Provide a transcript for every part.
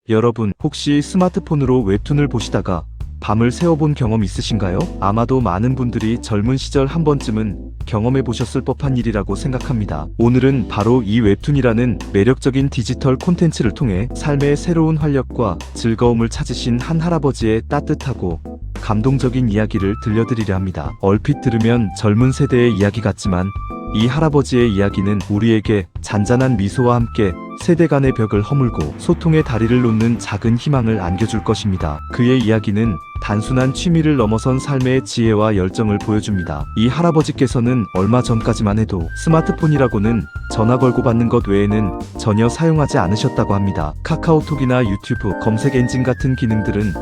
여러분, 혹시 스마트폰으로 웹툰을 보시다가 밤을 새워본 경험 있으신가요? 아마도 많은 분들이 젊은 시절 한 번쯤은 경험해 보셨을 법한 일이라고 생각합니다. 오늘은 바로 이 웹툰이라는 매력적인 디지털 콘텐츠를 통해 삶의 새로운 활력과 즐거움을 찾으신 한 할아버지의 따뜻하고 감동적인 이야기를 들려드리려 합니다. 얼핏 들으면 젊은 세대의 이야기 같지만 이 할아버지의 이야기는 우리에게 잔잔한 미소와 함께 세대 간의 벽을 허물고 소통의 다리를 놓는 작은 희망을 안겨줄 것입니다. 그의 이야기는 단순한 취미를 넘어선 삶의 지혜와 열정을 보여줍니다. 이 할아버지께서는 얼마 전까지만 해도 스마트폰이라고는 전화 걸고 받는 것 외에는 전혀 사용하지 않으셨다고 합니다. 카카오톡이나 유튜브, 검색 엔진 같은 기능들은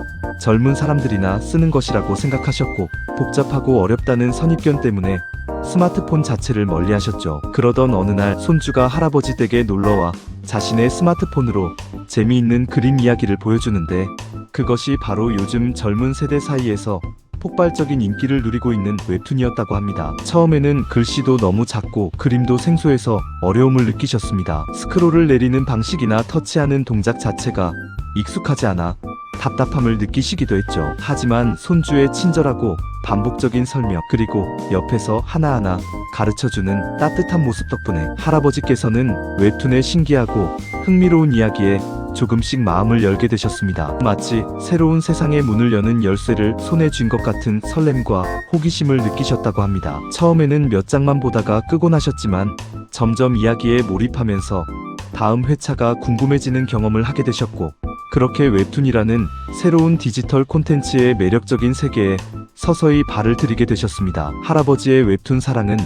젊은 사람들이나 쓰는 것이라고 생각하셨고 복잡하고 어렵다는 선입견 때문에 스마트폰 자체를 멀리하셨죠. 그러던 어느 날 손주가 할아버지 댁에 놀러와 자신의 스마트폰으로 재미있는 그림 이야기를 보여주는데 그것이 바로 요즘 젊은 세대 사이에서 폭발적인 인기를 누리고 있는 웹툰이었다고 합니다. 처음에는 글씨도 너무 작고 그림도 생소해서 어려움을 느끼셨습니다. 스크롤을 내리는 방식이나 터치하는 동작 자체가 익숙하지 않아 답답함을 느끼시기도 했죠. 하지만 손주의 친절하고 반복적인 설명 그리고 옆에서 하나하나 가르쳐주는 따뜻한 모습 덕분에 할아버지께서는 웹툰의 신기하고 흥미로운 이야기에 조금씩 마음을 열게 되셨습니다. 마치 새로운 세상의 문을 여는 열쇠를 손에 쥔 것 같은 설렘과 호기심을 느끼셨다고 합니다. 처음에는 몇 장만 보다가 끄곤 하셨지만 점점 이야기에 몰입하면서 다음 회차가 궁금해지는 경험을 하게 되셨고 그렇게 웹툰이라는 새로운 디지털 콘텐츠의 매력적인 세계에 서서히 발을 들이게 되셨습니다. 할아버지의 웹툰 사랑은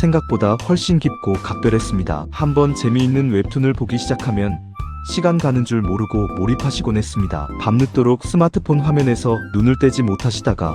생각보다 훨씬 깊고 각별했습니다. 한번 재미있는 웹툰을 보기 시작하면 시간 가는 줄 모르고 몰입하시곤 했습니다. 밤늦도록 스마트폰 화면에서 눈을 떼지 못하시다가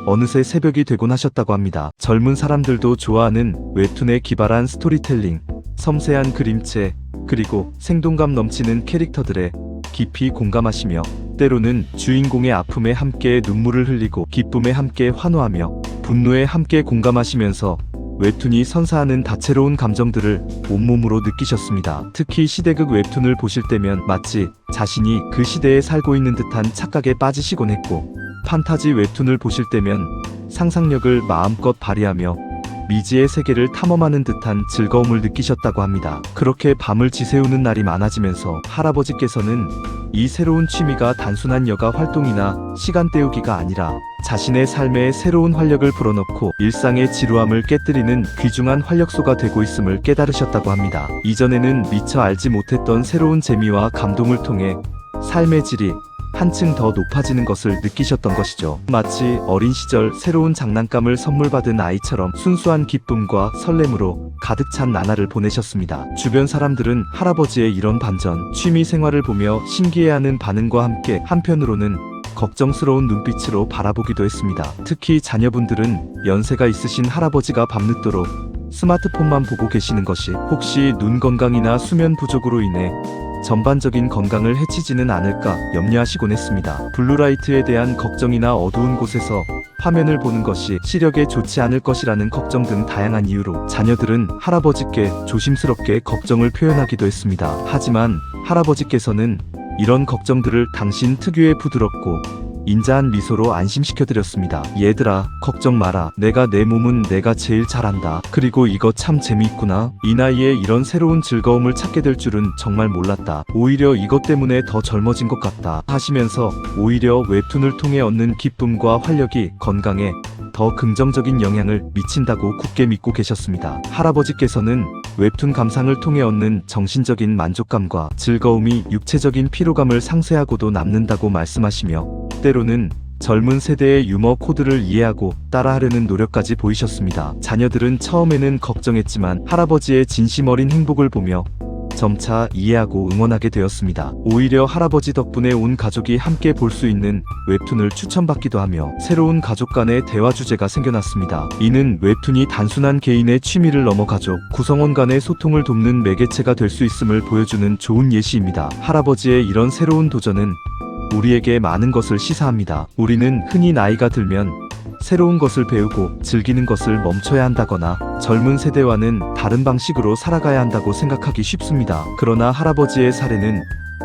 어느새 새벽이 되곤 하셨다고 합니다. 젊은 사람들도 좋아하는 웹툰의 기발한 스토리텔링, 섬세한 그림체, 그리고 생동감 넘치는 캐릭터들에 깊이 공감하시며 때로는 주인공의 아픔에 함께 눈물을 흘리고 기쁨에 함께 환호하며 분노에 함께 공감하시면서 웹툰이 선사하는 다채로운 감정들을 온몸으로 느끼셨습니다. 특히 시대극 웹툰을 보실 때면 마치 자신이 그 시대에 살고 있는 듯한 착각에 빠지시곤 했고 판타지 웹툰을 보실 때면 상상력을 마음껏 발휘하며 미지의 세계를 탐험하는 듯한 즐거움을 느끼셨다고 합니다. 그렇게 밤을 지새우는 날이 많아지면서 할아버지께서는 이 새로운 취미가 단순한 여가 활동이나 시간 때우기가 아니라 자신의 삶에 새로운 활력을 불어넣고 일상의 지루함을 깨뜨리는 귀중한 활력소가 되고 있음을 깨달으셨다고 합니다. 이전에는 미처 알지 못했던 새로운 재미와 감동을 통해 삶의 질이 한층 더 높아지는 것을 느끼셨던 것이죠. 마치 어린 시절 새로운 장난감을 선물 받은 아이처럼 순수한 기쁨과 설렘으로 가득 찬 나날을 보내셨습니다. 주변 사람들은 할아버지의 이런 반전, 취미 생활을 보며 신기해하는 반응과 함께 한편으로는 걱정스러운 눈빛으로 바라보기도 했습니다. 특히 자녀분들은 연세가 있으신 할아버지가 밤늦도록 스마트폰만 보고 계시는 것이 혹시 눈 건강이나 수면 부족으로 인해 전반적인 건강을 해치지는 않을까 염려하시곤 했습니다. 블루라이트에 대한 걱정이나 어두운 곳에서 화면을 보는 것이 시력에 좋지 않을 것이라는 걱정 등 다양한 이유로 자녀들은 할아버지께 조심스럽게 걱정을 표현하기도 했습니다. 하지만 할아버지께서는 이런 걱정들을 당신 특유의 부드럽고 인자한 미소로 안심시켜드렸습니다. 얘들아, 걱정 마라. 내가 내 몸은 내가 제일 잘한다. 그리고 이거 참 재미있구나. 이 나이에 이런 새로운 즐거움을 찾게 될 줄은 정말 몰랐다. 오히려 이것 때문에 더 젊어진 것 같다. 하시면서 오히려 웹툰을 통해 얻는 기쁨과 활력이 건강에 더 긍정적인 영향을 미친다고 굳게 믿고 계셨습니다. 할아버지께서는 웹툰 감상을 통해 얻는 정신적인 만족감과 즐거움이 육체적인 피로감을 상쇄하고도 남는다고 말씀하시며 때로는 젊은 세대의 유머 코드를 이해하고 따라하려는 노력까지 보이셨습니다. 자녀들은 처음에는 걱정했지만 할아버지의 진심 어린 행복을 보며 점차 이해하고 응원하게 되었습니다. 오히려 할아버지 덕분에 온 가족이 함께 볼 수 있는 웹툰을 추천받기도 하며 새로운 가족 간의 대화 주제가 생겨났습니다. 이는 웹툰이 단순한 개인의 취미를 넘어 가족, 구성원 간의 소통을 돕는 매개체가 될 수 있음을 보여주는 좋은 예시입니다. 할아버지의 이런 새로운 도전은 우리에게 많은 것을 시사합니다. 우리는 흔히 나이가 들면 새로운 것을 배우고 즐기는 것을 멈춰야 한다거나 젊은 세대와는 다른 방식으로 살아가야 한다고 생각하기 쉽습니다. 그러나 할아버지의 사례는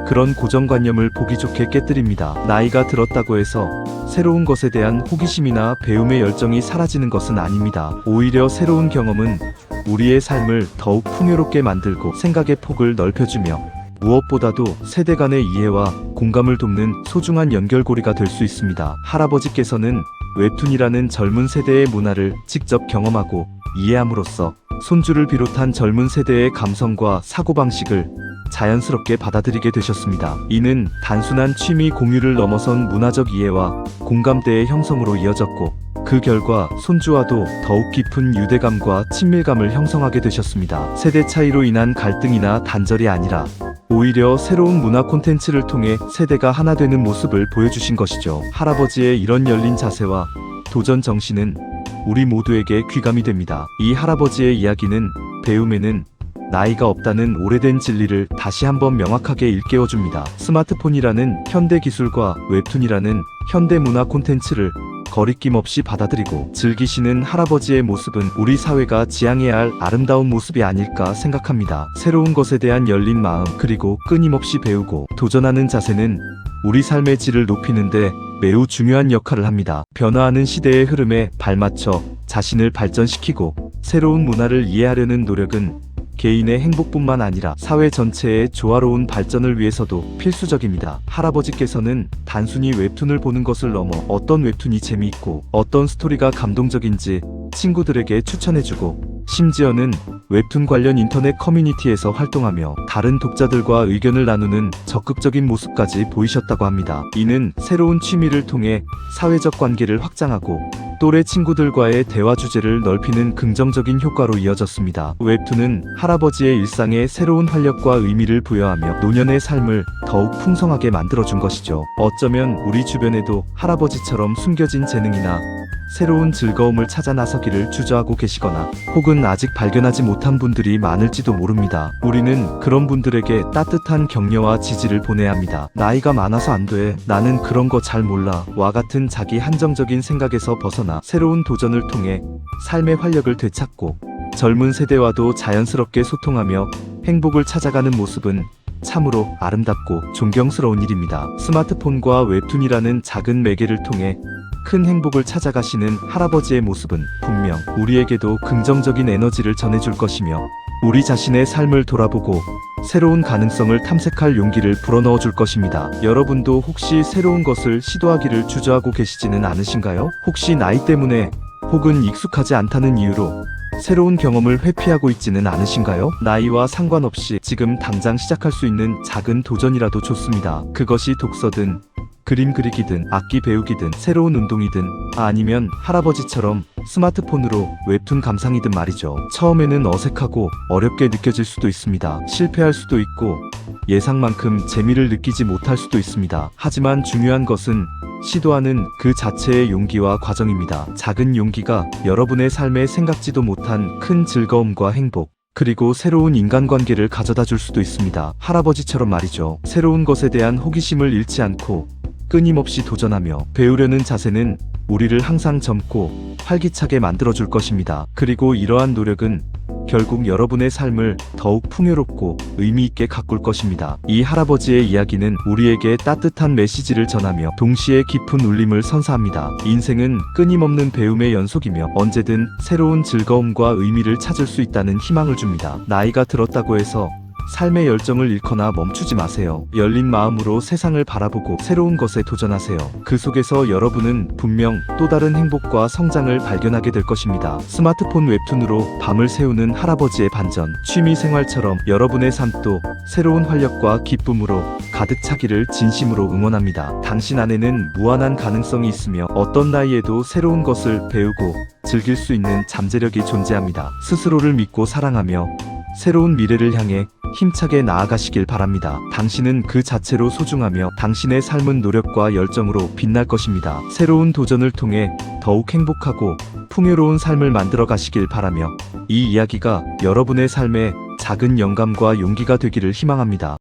그런 고정관념을 보기 좋게 깨뜨립니다. 나이가 들었다고 해서 새로운 것에 대한 호기심이나 배움의 열정이 사라지는 것은 아닙니다. 오히려 새로운 경험은 우리의 삶을 더욱 풍요롭게 만들고 생각의 폭을 넓혀주며 무엇보다도 세대 간의 이해와 공감을 돕는 소중한 연결고리가 될 수 있습니다. 할아버지께서는 웹툰이라는 젊은 세대의 문화를 직접 경험하고 이해함으로써 손주를 비롯한 젊은 세대의 감성과 사고방식을 자연스럽게 받아들이게 되셨습니다. 이는 단순한 취미 공유를 넘어선 문화적 이해와 공감대의 형성으로 이어졌고, 그 결과 손주와도 더욱 깊은 유대감과 친밀감을 형성하게 되셨습니다. 세대 차이로 인한 갈등이나 단절이 아니라 오히려 새로운 문화 콘텐츠를 통해 세대가 하나 되는 모습을 보여주신 것이죠. 할아버지의 이런 열린 자세와 도전 정신은 우리 모두에게 귀감이 됩니다. 이 할아버지의 이야기는 배움에는 나이가 없다는 오래된 진리를 다시 한번 명확하게 일깨워줍니다. 스마트폰이라는 현대 기술과 웹툰이라는 현대 문화 콘텐츠를 거리낌 없이 받아들이고 즐기시는 할아버지의 모습은 우리 사회가 지향해야 할 아름다운 모습이 아닐까 생각합니다. 새로운 것에 대한 열린 마음, 그리고 끊임없이 배우고 도전하는 자세는 우리 삶의 질을 높이는데 매우 중요한 역할을 합니다. 변화하는 시대의 흐름에 발맞춰 자신을 발전시키고 새로운 문화를 이해하려는 노력은 개인의 행복뿐만 아니라 사회 전체의 조화로운 발전을 위해서도 필수적입니다. 할아버지께서는 단순히 웹툰을 보는 것을 넘어 어떤 웹툰이 재미있고 어떤 스토리가 감동적인지 친구들에게 추천해주고, 심지어는 웹툰 관련 인터넷 커뮤니티에서 활동하며 다른 독자들과 의견을 나누는 적극적인 모습까지 보이셨다고 합니다. 이는 새로운 취미를 통해 사회적 관계를 확장하고 또래 친구들과의 대화 주제를 넓히는 긍정적인 효과로 이어졌습니다. 웹툰은 할아버지의 일상에 새로운 활력과 의미를 부여하며 노년의 삶을 더욱 풍성하게 만들어준 것이죠. 어쩌면 우리 주변에도 할아버지처럼 숨겨진 재능이나 새로운 즐거움을 찾아 나서기를 주저하고 계시거나 혹은 아직 발견하지 못한 분들이 많을지도 모릅니다. 우리는 그런 분들에게 따뜻한 격려와 지지를 보내야 합니다. 나이가 많아서 안 돼, 나는 그런 거 잘 몰라 와 같은 자기 한정적인 생각에서 벗어나 새로운 도전을 통해 삶의 활력을 되찾고 젊은 세대와도 자연스럽게 소통하며 행복을 찾아가는 모습은 참으로 아름답고 존경스러운 일입니다. 스마트폰과 웹툰이라는 작은 매개를 통해 큰 행복을 찾아가시는 할아버지의 모습은 분명 우리에게도 긍정적인 에너지를 전해줄 것이며 우리 자신의 삶을 돌아보고 새로운 가능성을 탐색할 용기를 불어넣어 줄 것입니다. 여러분도 혹시 새로운 것을 시도하기를 주저하고 계시지는 않으신가요? 혹시 나이 때문에 혹은 익숙하지 않다는 이유로 새로운 경험을 회피하고 있지는 않으신가요? 나이와 상관없이 지금 당장 시작할 수 있는 작은 도전이라도 좋습니다. 그것이 독서든 그림 그리기든 악기 배우기든 새로운 운동이든 아니면 할아버지처럼 스마트폰으로 웹툰 감상이든 말이죠. 처음에는 어색하고 어렵게 느껴질 수도 있습니다. 실패할 수도 있고 예상만큼 재미를 느끼지 못할 수도 있습니다. 하지만 중요한 것은 시도하는 그 자체의 용기와 과정입니다. 작은 용기가 여러분의 삶에 생각지도 못한 큰 즐거움과 행복, 그리고 새로운 인간관계를 가져다 줄 수도 있습니다. 할아버지처럼 말이죠. 새로운 것에 대한 호기심을 잃지 않고 끊임없이 도전하며 배우려는 자세는 우리를 항상 젊고 활기차게 만들어줄 것입니다. 그리고 이러한 노력은 결국 여러분의 삶을 더욱 풍요롭고 의미있게 가꿀 것입니다. 이 할아버지의 이야기는 우리에게 따뜻한 메시지를 전하며 동시에 깊은 울림을 선사합니다. 인생은 끊임없는 배움의 연속이며 언제든 새로운 즐거움과 의미를 찾을 수 있다는 희망을 줍니다. 나이가 들었다고 해서 삶의 열정을 잃거나 멈추지 마세요. 열린 마음으로 세상을 바라보고 새로운 것에 도전하세요. 그 속에서 여러분은 분명 또 다른 행복과 성장을 발견하게 될 것입니다. 스마트폰 웹툰으로 밤을 새우는 할아버지의 반전, 취미 생활처럼 여러분의 삶도 새로운 활력과 기쁨으로 가득 차기를 진심으로 응원합니다. 당신 안에는 무한한 가능성이 있으며 어떤 나이에도 새로운 것을 배우고 즐길 수 있는 잠재력이 존재합니다. 스스로를 믿고 사랑하며 새로운 미래를 향해 힘차게 나아가시길 바랍니다. 당신은 그 자체로 소중하며 당신의 삶은 노력과 열정으로 빛날 것입니다. 새로운 도전을 통해 더욱 행복하고 풍요로운 삶을 만들어 가시길 바라며 이 이야기가 여러분의 삶에 작은 영감과 용기가 되기를 희망합니다.